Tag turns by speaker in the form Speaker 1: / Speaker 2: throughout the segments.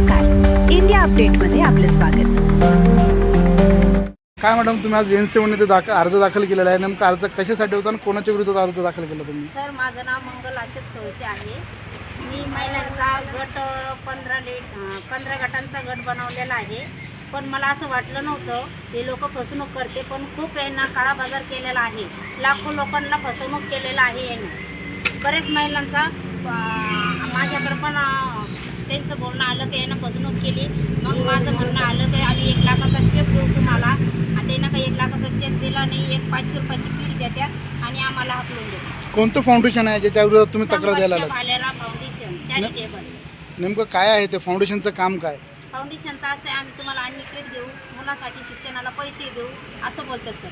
Speaker 1: नमस्कार, इंडिया अपडेटमध्ये आपले स्वागत.
Speaker 2: काय मॅडम, तुम्ही आज एनसीमध्ये अर्ज दाखल केलेला आहे. नेमका अर्ज कशासाठी होता आणि कोणाच्या विरुद्ध अर्ज दाखल केला तुम्ही?
Speaker 3: सर, माझं नाव मंगल अशोक सोळशे आहे. मी महिलांचा गट 15 गटांचा गट बनवलेला आहे. पण मला असं वाटलं नव्हतं हे लोक फसवणूक करते, पण खूप यांना काळा बाजार केलेला आहे. लाखो लोकांना फसवणूक केलेला आहे यांनी. बरेच महिलांचा माझ्याकडे पण त्यांचं बोलणं आलं की यांना फसवणूक केली. मग माझं म्हणणं आलं की आम्ही 1 लाखाचा चेक देऊ तुम्हाला, आणि त्यांना काही 1 लाखाचा चेक दिला नाही. 500 रुपयाची किट देतात आणि आम्हाला हाकलून देतात.
Speaker 2: कोणतं फाउंडेशन आहे ज्याच्या विरोधात तुम्ही तक्रार द्यायला आलात?
Speaker 3: Bhalerao foundation charitable.
Speaker 2: नेमकं काय आहे ते फाउंडेशनचं काम? काय
Speaker 3: फाउंडेशनचं असं आहे, आम्ही तुम्हाला अन्न किट देऊ, मुलासाठी शिक्षणाला पैसे देऊ असं बोलतात सर.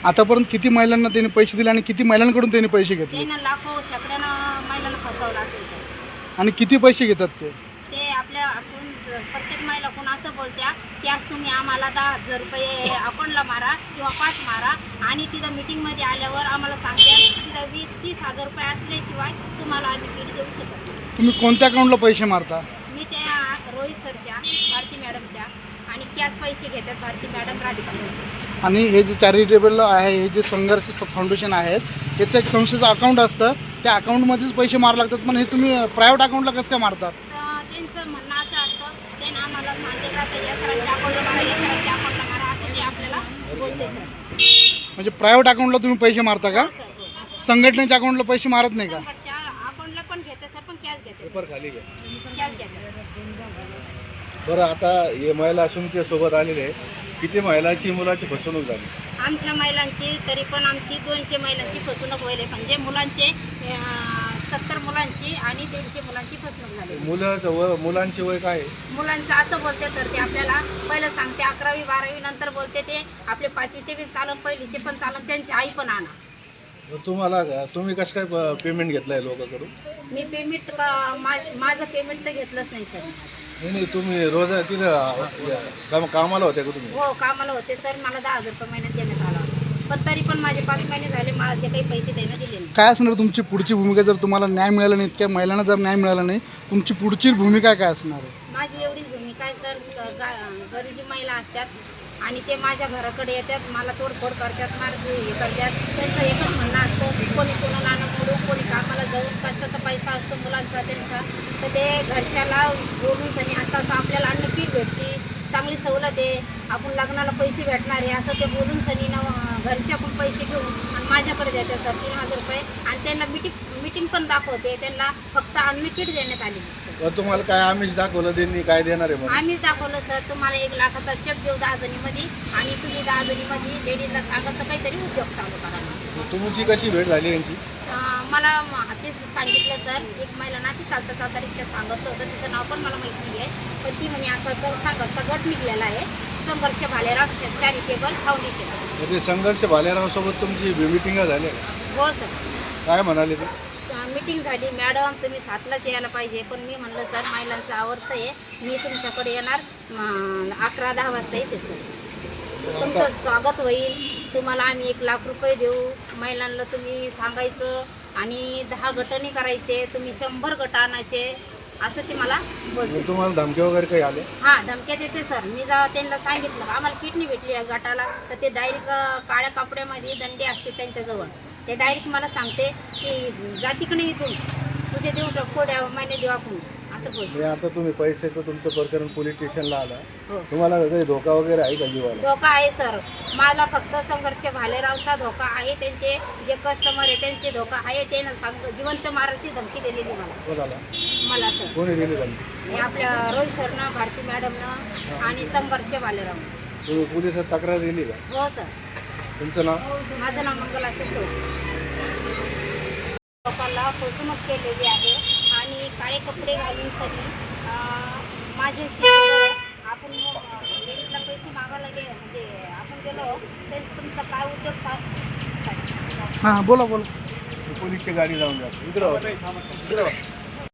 Speaker 2: आतापर्यंत किती महिलांना त्यांनी पैसे दिले आणि किती महिलांकडून त्यांनी पैसे घेतले?
Speaker 3: त्यांना लाखो शेकड्यानं महिलांना फसवलं असेल सर.
Speaker 2: आणि किती पैसे घेतात ते?
Speaker 3: ते आपण प्रत्येक महिला कोण असं बोलत्या की आज तुम्ही आम्हाला 10,000 रुपये अकाउंटला मारा किंवा 5 मारा, आणि तिथं मीटिंगमध्ये आल्यावर आम्हाला सांगत्या तिथं 20-30,000 रुपये असल्याशिवाय तुम्हाला आम्ही किट देऊ शकत नाही.
Speaker 2: तुम्ही कोणत्या अकाउंटला पैसे मारता?
Speaker 3: मी त्या रोहित सरच्या, भारती मॅडमच्या, आणि कॅश पैसे घेतात भारती मॅडम, राधिका मॅडम.
Speaker 2: आणि हे जे चॅरिटेबल आहे, हे जे संघर्ष फाउंडेशन आहेत, याचं एक संस्थेचं अकाउंट असतं, त्या अकाउंटमध्येच पैसे मारावे लागतात. पण हे तुम्ही प्रायव्हेट अकाउंटला कसं काय मारतात?
Speaker 3: त्यांचं म्हणणं असं असतं, त्यांना आम्हाला सांगते का या सरांच्या अकाउंटला मारा, या सरांच्या अकाउंटला मारा, असं ते आपल्याला बोलते सर.
Speaker 2: म्हणजे प्रायव्हेट अकाउंटला तुम्ही पैसे मारता का? संघटनेच्या अकाउंटला पैसे मारत नाही का?
Speaker 3: अकाउंटला पण घेते सर, पण कॅश घेते. कॅश घेते.
Speaker 4: बरं, आता हे महिला तुमच्या सोबत आलेले आहे, किती महिलाची मुलाची फसवणूक झाली?
Speaker 3: आमच्या महिलांची तरी पण आमची 200 महिलांची फसवणूक व्हायला, म्हणजे मुलांचे 70 मुलांची आणि 150 मुलांची फसवणूक झाली.
Speaker 4: मुलांचे वय काय आहे?
Speaker 3: मुलांचं असं बोलते सर, ते आपल्याला पहिलं सांगते 11वी 12वी, नंतर बोलते ते आपले 5वीचे बी चालन, पहिलीचे पण चालन, त्यांची आई पण आणा.
Speaker 4: तुम्ही कसं काय पेमेंट घेतलं आहे लोकांकडून?
Speaker 3: मी पेमेंट माझं पेमेंट तर घेतलंच नाही सर.
Speaker 4: नाही, तुम्ही रोज तिथं कामाला होत्या का तुम्ही?
Speaker 3: हो, कामाला होते सर. मला 10,000 रुपये महिन्यात देण्यात आला, पण तरी पण माझे 5 महिने झाले, मला ते काही पैसे देणं दिले नाही.
Speaker 2: काय असणार तुमची पुढची भूमिका जर तुम्हाला न्याय मिळाला नाही, इतक्या महिलांना जर न्याय मिळाला नाही, तुमची पुढची भूमिका काय असणार आहे?
Speaker 3: माझी एवढीच भूमिका आहे सर. गरजू महिला असतात आणि ते माझ्या घराकडे येतात, मला तोडफोड करतात, मारते हे करतात. त्यांचं एकच म्हणणं असतं, कोणी सोनं नाणं मोडून, कोणी कामाला जाऊन, कष्टाचा पैसा असतो मुलांचा त्यांचा, तर ते घरच्याला बोलून सनी असं आपल्याला अन्न किट भेटते, चांगली सवलत आहे, आपण लग्नाला पैसे भेटणार आहे असं ते बोलून सनी घरच्याकडून पैसे घेऊन आणि माझ्याकडे देते सर 3,000 रुपये. आणि त्यांना मीटिंग पण दाखवते, त्यांना फक्त अन्न किट देण्यात आली.
Speaker 4: तुम्हाला काय आम्हीच दाखवलं, त्यांनी काय देणार आहे?
Speaker 3: आम्हीच दाखवलं सर, तुम्हाला 1 लाखाचा चेक देऊ 10 जणीमध्ये, आणि तुम्ही 10 जणीमध्ये लेडीजला सांगायचं काहीतरी उद्योग चालू करा.
Speaker 4: तुमची कशी भेट झाली यांची?
Speaker 3: मला हाफीज सांगितलं सर, एक महिला नाशिक चालता रिक्षा सांगितलं होतं, तिचं नाव पण मला माहीत नाही आहे, पण ती म्हणे असं संघर्षचा गट निघलेला आहे, संघर्ष भालेराव चॅरिटेबल फाउंडेशन.
Speaker 4: म्हणजे संघर्ष भालेराव सोबत तुमची मीटिंग झाली?
Speaker 3: हो सर.
Speaker 4: काय म्हणाले ते?
Speaker 3: मीटिंग झाली, मॅडम तुम्ही 7लाच यायला पाहिजे, पण मी म्हणलं सर महिलांचं आवडतं आहे, मी तुमच्याकडे येणार 11-10 वाजता येते सर, तुमचं स्वागत होईल, तुम्हाला आम्ही 1 लाख रुपये देऊ, महिलांना तुम्ही सांगायचं, आणि 10 गटांनी करायचे, तुम्ही 100 गट आणायचे, असं ते मला बोलते.
Speaker 4: तुम्हाला धमकी वगैरे काही आले?
Speaker 3: हां, धमक्या देते सर. मी जेव्हा त्यांना सांगितलं आम्हाला किट नाही भेटली या गटाला, तर ते डायरेक्ट काळ्या कपड्यामध्ये दंडे असते त्यांच्याजवळ, ते डायरेक्ट मला सांगते की जाती नाही इथून, तुझे देऊ थोड्या महिने देऊ आपण, असं बोलते.
Speaker 4: आता तुम्ही पैशाचं तुमचं प्रकरण पोलीस स्टेशनला आला,
Speaker 3: हो.
Speaker 4: तुम्हाला काही धोका वगैरे आहे का जीवाला?
Speaker 3: धोका आहे सर, मला फक्त संघर्ष भालेरावचा धोका आहे, त्यांचे जे कस्टमर आहे त्यांचे धोका आहे, ते जिवंत मारायची धमकी दिलेली मला सर.
Speaker 4: कोणी दिली धमकी?
Speaker 3: आपल्या रोहित सरनं, भारती मॅडमनं, आणि संघर्ष भालेराव.
Speaker 4: तुम्ही पोलिसात तक्रार दिली का?
Speaker 3: हो सर.
Speaker 4: तुमचं नाव?
Speaker 3: माझं नाव मंगल अशोक सोळशे. लोकांना फसवणूक केलेली आहे, आणि काळे कपडे घालून सनी माझ्याशी आपण लेडीजला पैसे मागायला म्हणजे आपण गेलो, तर तुमचा काय उद्योग चालू?
Speaker 2: हां, बोला.
Speaker 4: पोलीसची गाडी जाऊन जातो. इकडं